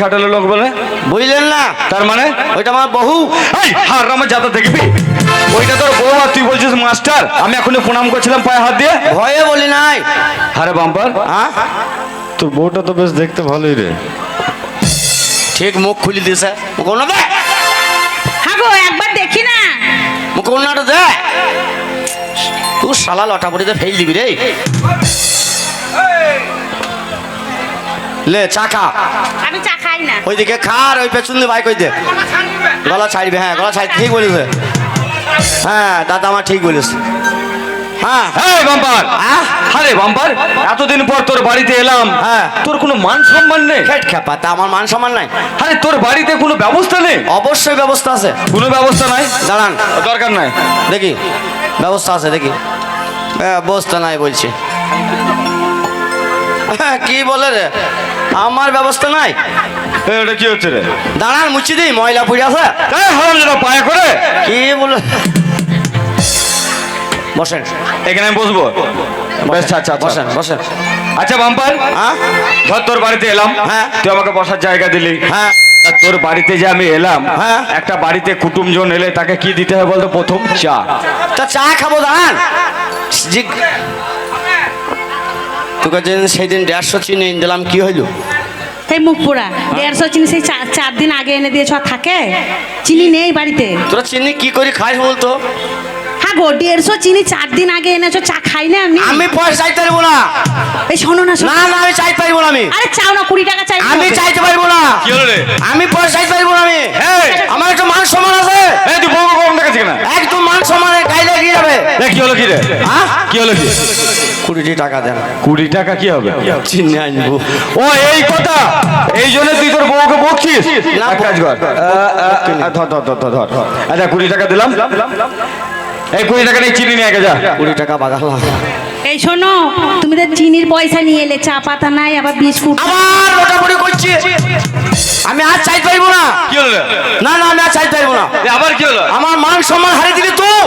খাটালো লোক বলে বুঝলেন না? তার মানে ওইটা আমার বহু। এই হারামে যাতা দেখবি ওইটা তোর বউ আর তুই বলছিস মাস্টার। আমি এখনই প্রণাম করছিলাম পায়ে হাত দিয়ে। ভয়ে বলি নাই। আরে বাম্পার হ্যাঁ তোর বউটা তো বেশ দেখতে ভালোই রে। ঠিক মুখ খুলি দিছে। মুখ না দে, হ্যাঁ গো একবার দেখি না। মুখ না দে। তুই শালা লটা পড়িতে ফেল দিবি রে। লে চাকা আমি চা খাই না। ওইদিকে খার ওই পেছন দিয়ে বাইক ওই দে। গলা ছাড়বি, হ্যাঁ গলা ছাড়, ঠিক বলেছে। হ্যাঁ দাদা আমার ঠিক বলেছে। হ্যাঁ এই বাম্পার, হ্যাঁ আরে বাম্পার এতদিন পর তোর বাড়িতে এলাম, হ্যাঁ তোর কোনো মান সম্মান নেই? খেট খেপা, তা আমার মান সম্মান নাই? আরে তোর বাড়িতে কোনো ব্যবস্থা নেই? অবশ্যই ব্যবস্থা আছে। কোনো ব্যবস্থা নাই? দাঁড়ান, দরকার নাই। দেখি ব্যবস্থা আছে দেখি। ব্যবস্থা নাই বলছি। কি বলে রে, আমার ব্যবস্থা নাই? এটা কি হচ্ছে রে? দাঁড়ান মুছি দিই, ময়লা পুড়ে আছে। এই হারামজাদা পায়ে করে কি বলে, বসেন এখানে আমি বসবো। বেশ আচ্ছা বসেন বসেন। আচ্ছা বাম্পার, হ্যাঁ ধর তোর বাড়িতে এলাম, হ্যাঁ। তুই আমাকে বসার জায়গা দিলি, হ্যাঁ তা তোর বাড়িতে যে আমি এলাম, হ্যাঁ। একটা বাড়িতে কুটুমজন এলে তাকে কি দিতে হয় বলতো? প্রথম চা। তা চা খাবো, দাঁড়ান। তোকে যেদিন সেদিন 150 চিনি এনে দিলাম, কি হইল? এই মুখ পোড়া 150 চিনি সেই 4 দিন আগে এনে দিয়েছ, আর থাকে? চিনি নেই বাড়িতে। তোরা চিনি কি করে খাইস বলতো? হ্যাঁ গো 150 চিনি 4 দিন আগে এনেছো, চা খাই না আমি। আমি পয়সা চাইতে পারবো না। এই শোনো না শোনো। না না আমি চাইতে পারবো না। আমি আরে চাও না, 20 টাকা চাই। আমি চাইতে পারবো না। কি হলো রে? আমি পয়সা চাইতে পারবো না। আমি এই, আমার একটা মান সম্মান আছে। এই তুই বউ কম দেখাচ্ছিস কেন? একদম মান সম্মানে গাইলে গিয়ে যাবে। কি হলো কি রে? হ্যাঁ কি হলো কি? 20 টাকা দেন, 20 টাকা কি হবে? চিনি আনবো। ও এই কথা, এই জন্য তুই তোর বউকে বকছিস? না, এক কাজ কর, ধর। আচ্ছা 20 টাকা দিলাম, এই 20 টাকা নিয়ে চিনি নিয়ে আগে যা। 20 টাকা বাগালাম। এই শোনো, তুমি তো চিনির পয়সা নিয়ে এলে, চা পাতা নাই, আবার বিস্কুট। আবার মোটামুটি করছি। আমি আর চাইতে পারবো না। কি হলো রে? না না আমি আর চাইতে পারবো না। আবার কি হলো? আমার মান সম্মান হারিয়ে দিলি তুই।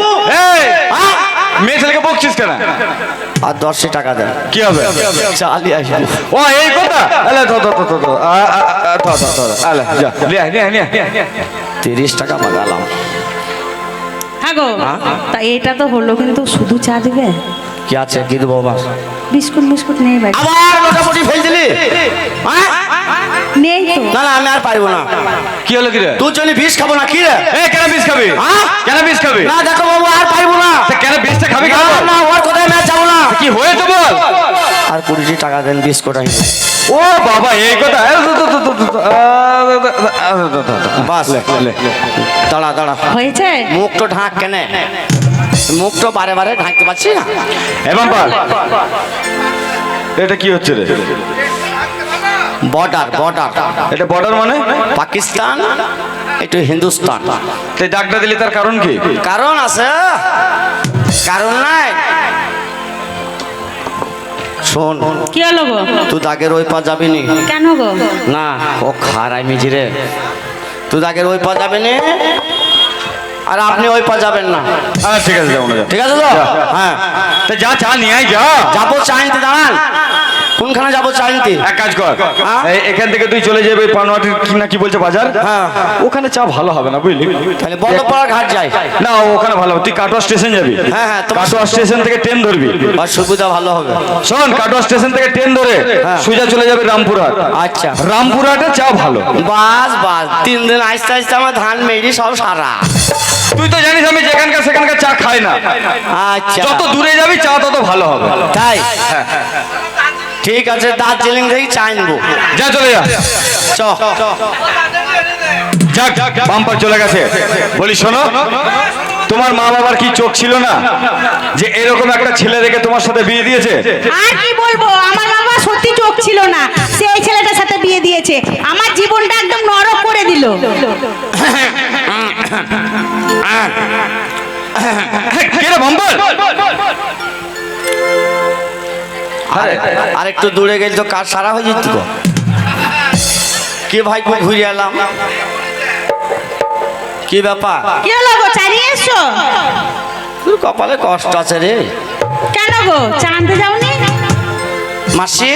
এই হ্যাঁ? মেয়ে ছেলেকে বকছিস কেন? আর 10 টাকা দেন, কি হবে? চালি আসবো। ও এই কথা, আলে ধর আলে যা নিয়ে 30 টাকা বাগালাম। হ্যাঁ গো, তা এটা তো হলো, কিন্তু শুধু চা দিবে? কি আছে, কি দেবো বাবা? বিস্কুট নেই ভাই। আবার মোটামুটি ফেল দিলি। হ্যাঁ? নেই তো। না না আমি আর পারবো না। কি হলো কি রে? তোর জন্য বিষ খাবো না। কি রে? এই কেন বিষ খাবি? হ্যাঁ? কেন বিষ খাবি? না দেখো বাবু, আর পারবো না। তা কেন বিষটা খাবি না কেন? না ওর কোথায় আমি আর যাবো না। কি হয়েছে বল? আর 20 টাকা দেন, বিস্কুট আনি। ও বাবা এই কথা, বাস দাঁড়া দাঁড়া, হয়েছে? মুখ তো ঢাক কেনে, মুখ তো বারে বারে ঢাকতে পারছি না। এবং এটা কি হচ্ছে রে? বর্ডার বর্ডার, এটা বর্ডার মানে? পাকিস্তান একটু হিন্দুস্তান। তুই ডাকটা দিলি তার কারণ কি? কারণ আছে, কারণ নাই। শোন, কি হলো গো? তুই দাগের ওই পা যাবি নি। কেন গো? না ও খারাই মিজি রে, তুই দাগের ওই পা যাবি নি, আর আপনি ওই পা যাবেন না। ঠিক আছে যাবো না, যা। ঠিক আছে তো? হ্যাঁ তা যা চা নিয়ে আয়, যা। যাবো চা আনতে। দাঁড়ান, কোনখানে যাবো চা আনতে? এক কাজ কর, হ্যাঁ? এখান থেকে তুই চলে যাবে পানোয়াটির কি না কি বলছে বাজার, হ্যাঁ। ওখানে চা ভালো হবে না বুঝলি? তাহলে বলপাড়া ঘাট যাই। না ওখানে ভালো হবে, তুই কাটোয়া স্টেশন যাবি। হ্যাঁ, হ্যাঁ, তোমার- কাটোয়া স্টেশন থেকে ট্রেন ধরবি। আর সুবিধা ভালো হবে। শোন, কাটোয়া স্টেশন থেকে ট্রেন ধরে সোজা চলে যাবে রামপুরহাট। আচ্ছা রামপুরহাটে চা ভালো। বাস বাস, 3 দিন আস্তে আস্তে আমার ধান মেরি সব সারা। তুই তো জানিস আমি যেখানকার সেখানকার চা খাই না। আচ্ছা যত দূরে যাবি চা তত ভালো হবে। তাই? ঠিক আছে, দার্জিলিং থেকে চা আনবো। যা চলে যা। চ যাক বাম্পার চলে গেছে। বলি শোনো, তোমার মা বাবার কি চোখ ছিল না যে এরকম একটা ছেলে দেখে তোমার সাথে বিয়ে দিয়েছে? আর কি বলবো, আমার বাবা সত্যি চোখ ছিল না, সেই ছেলেটার সাথে বিয়ে দিয়েছে, আমার জীবনটা একদম নরক করে দিল। কে রে বাম্পার? আর একটু দূরে গেলে তো কাজ সারা হয়ে যেত। কি ভাই খুব ঘুরে এলাম, কি ব্যাপার? কি হলো গো, চা নিয়ে এসছো? তোর কপালে কষ্ট আছে রে। কেন গো, চা আনতে যাওনি? মাসি,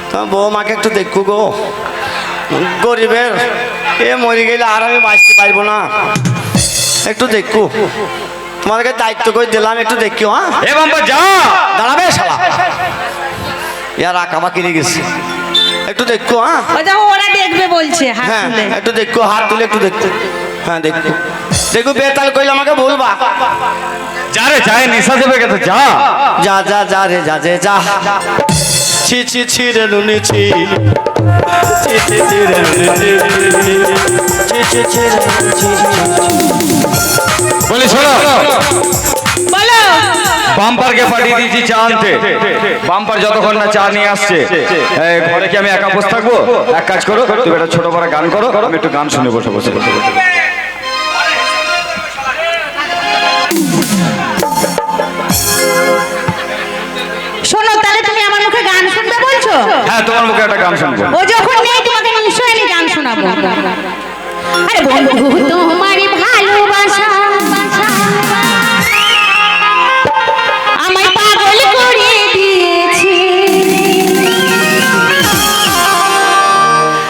তোমার বৌমাকে একটু দেখো গো। গরিবের এ মরে গেলে আর আমি বাঁচতে পারবো না। একটু দেখো, তোমাদেরকে দায়িত্ব করে দিলাম, একটু দেখিও। হ্যাঁ এ বাম্পা যা। দাঁড়াবে শালা, ইয়ার আঁকাবা কিনে গেছি, একটু দেখো। হ্যাঁ ওই দেখো ওরা দেখবে বলছে হাত হ্যাঁ তুলে। একটু দেখো, হাত তুলে একটু দেখতে। হ্যাঁ দেখো দেখো, বেতাল কইলে আমাকে বলবা। যা রে যা, নিশা দেবে কেন, যা। যা যা যা রে যা যে যা। ছি ছি ছি রে নুনি ছি, ছি ছি ছি রে নুনি ছি, ছি ছি ছি রে নুনি ছি, বলি শোনো, বলো। বাম্পারকে পাঠিয়ে দিয়েছি চা আনতে। বাম্পার যতক্ষণ না চা নিয়ে আসছে, ঘরে কি আমি একা বসে থাকবো? এক কাজ করো, তুমি একটা ছোট বড় গান করো, আমি একটু গান শুনে বসে বসে বসে বসে। শোনো, তাহলে তুমি আমার মুখে গান শুনতে বলছো? হ্যাঁ, তোমার মুখে একটা গান শুনবো। ও যখন নেই তোমাকে নিশ্চয়ই আমি গান শোনাবো। আরে বন্ধু তোমার ভালোবাসা আমায় পাগল করে দিয়েছে।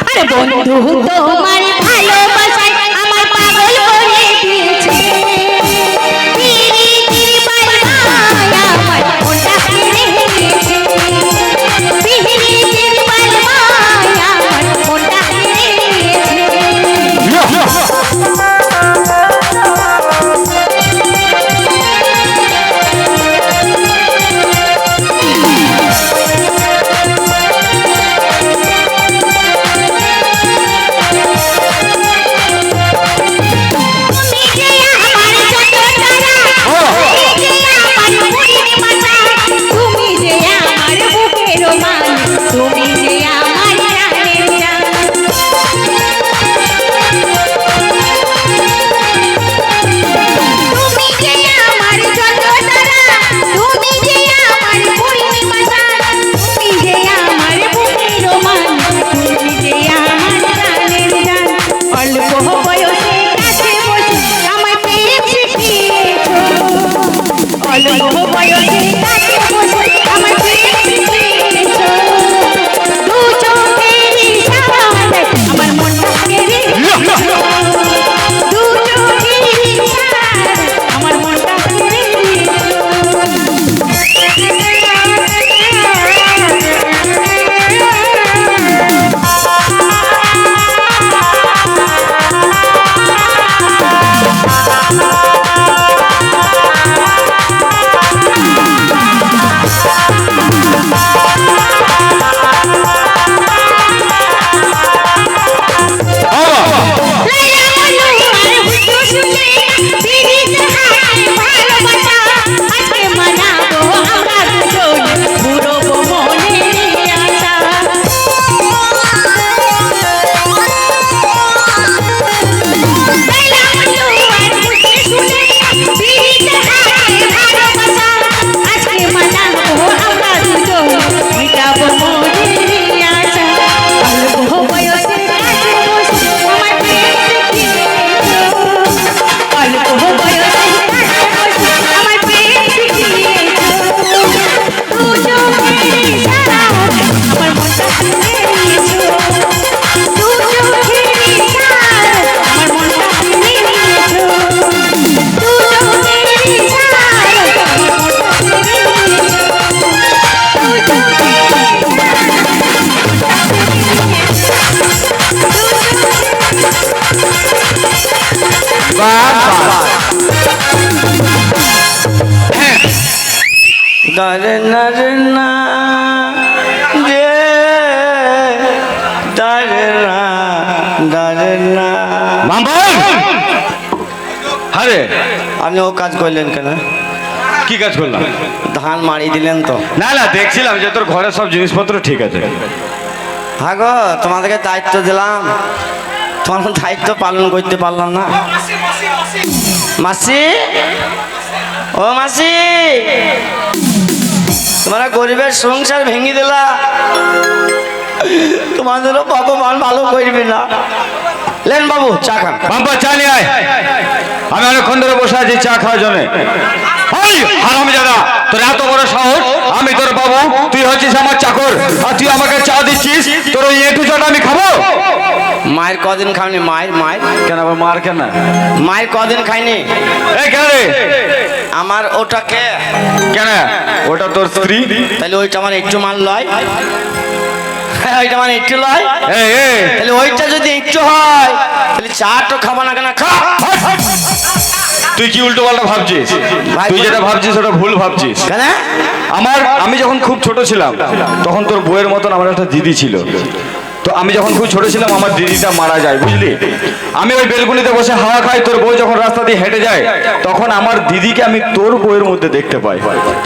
আরে বন্ধু তোমার ভালোবাসা আমায় পাগল করে দিয়েছে। পিরিতির পালমায় আমার মনটা কেড়ে নিয়েছে। পিরিতির পালমায় আমার মনটা কেড়ে নিয়েছে। দারে না রে না রে, দারে না দারে না। আরে আপনি ও কাজ করলেন কেন? কি কাজ করলাম? ধান মারি দিলেন তো। না না, দেখছিলাম যে তোর ঘরে সব জিনিসপত্র ঠিক আছে। হ্যাঁ গো, তোমাদেরকে দায়িত্ব দিলাম, তোমার দায়িত্ব পালন করতে পারলাম না। মাসি, ও মাসি, তোমরা গরিবের সংসার ভেঙে দিলা, তোমাদেরও ভগবান ভালো করবে না। লেন বাবু চা খান। বাবা চা নিয়ে আয়। আমি অনেকক্ষণ ধরে বসে আছি চা খাওয়ার জন্য। হারামজাদা, তোর এত বড় সাহস! আমি তোর বাবু, তুই হচ্ছিস আমার চাকর, আর তুই আমাকে চা দিচ্ছিস? তোর ওই একটু চাটা আমি খাবো? মায়ের কদিন খাওনি? মায়ের কেন আবার মার কেন? মায়ের কদিন খাইনি? এই কেন রে? আমার ওটাকে কেন? ওটা তোর স্ত্রী। তাহলে ওইটা আমার একটু মাল লয়? ওইটা মানে একটু লয়? এই এই, তাহলে ওইটা যদি একটু হয় তাহলে চা তো খাবো না কেন? খা। তুই কি উল্টো পাল্টা ভাবছিস? তুই যেটা ভাবছিস ওটা ভুল ভাবছিস। কেন? আমি যখন খুব ছোট ছিলাম তখন তোর বউয়ের মতন আমার একটা দিদি ছিল। তো আমি যখন খুব ছোট ছিলাম আমার দিদিটা মারা যায়, বুঝলি? আমি ওই বেলকুনিতে বসে হাওয়া খাই, তোর বউ যখন রাস্তা দিয়ে হেঁটে যায় তখন আমার দিদিকে আমি তোর বউয়ের মধ্যে দেখতে পাই।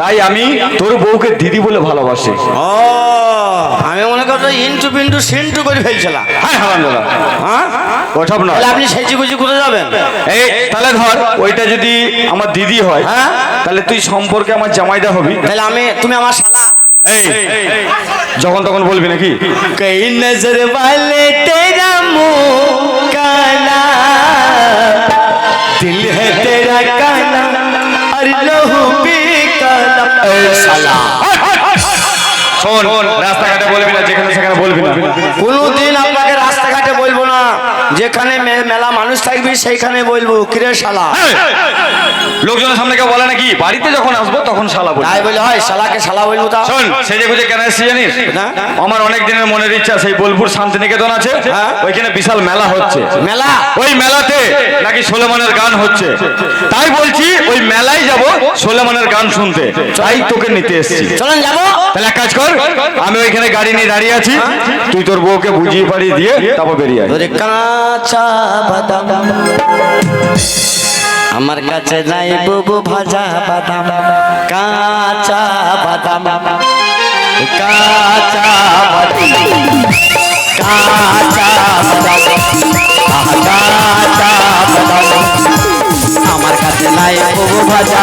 তাই আমি তোর বউকে দিদি বলে ভালোবাসি। ও, আমি মনে করতো ইন্টু পিন্টু সিন্টু করে ফেলছিলাম। হ্যাঁ হারামজাদা, হ্যাঁ, ওসব নয়। তাহলে আপনি সেজি গুজি করে যাবেন? এই তাহলে ধর ওইটা যদি আমার দিদি হয়, হ্যাঁ, তাহলে তুই সম্পর্কে আমার জামাইদা হবি। তাহলে তুমি আমার শালা। এই যখন তখন বলবি নাকি? कई नजर वाले तेरा मुंह काला, दिल है तेरा काला और लहू भी काला। ए साला, শোন, রাস্তাঘাটে বলবি না, যেখানে সেখানে বলবি না। কোনোদিন আপনাকে রাস্তাঘাটে বলবো না, যেখানে মেলা মানুষ থাকবি সেইখানে বলবো কিরে শালা। লোকজনের সামনে কেউ বলে নাকি? বাড়িতে যখন আসবো তখন শালা বলবি। তাই বলে হয় শালাকে শালা বলবো? তা শোন, সেজে গুজে কেন এসেছি জানিস? না। আমার অনেক দিনের মনের ইচ্ছা, সেই বোলপুর শান্তিনিকেতন আছে, হ্যাঁ। ওইখানে বিশাল মেলা হচ্ছে। মেলা? ওই মেলাতে নাকি সোলেমানের গান হচ্ছে। তাই বলছি ওই মেলায় যাব সোলেমানের গান শুনতে। তাই তোকে নিতে এসেছি। চলেন যাবো। তাহলে এক কাজ কর, আমি ওইখানে গাড়ি নিয়ে দাঁড়িয়ে আছি, তুই তোর বউকে বুঝিয়ে পাড়িয়ে দিয়ে তারপর বেরিয়ে আয়। ওরে কাঁচা বাদাম আমার কাছে নাই বুবু, ভাজা বাদাম, কাঁচা বাদাম, কাঁচা বাদাম, কাঁচা বাদাম, কাঁচা বাদাম আমার কাছে নাই বুবু, ভাজা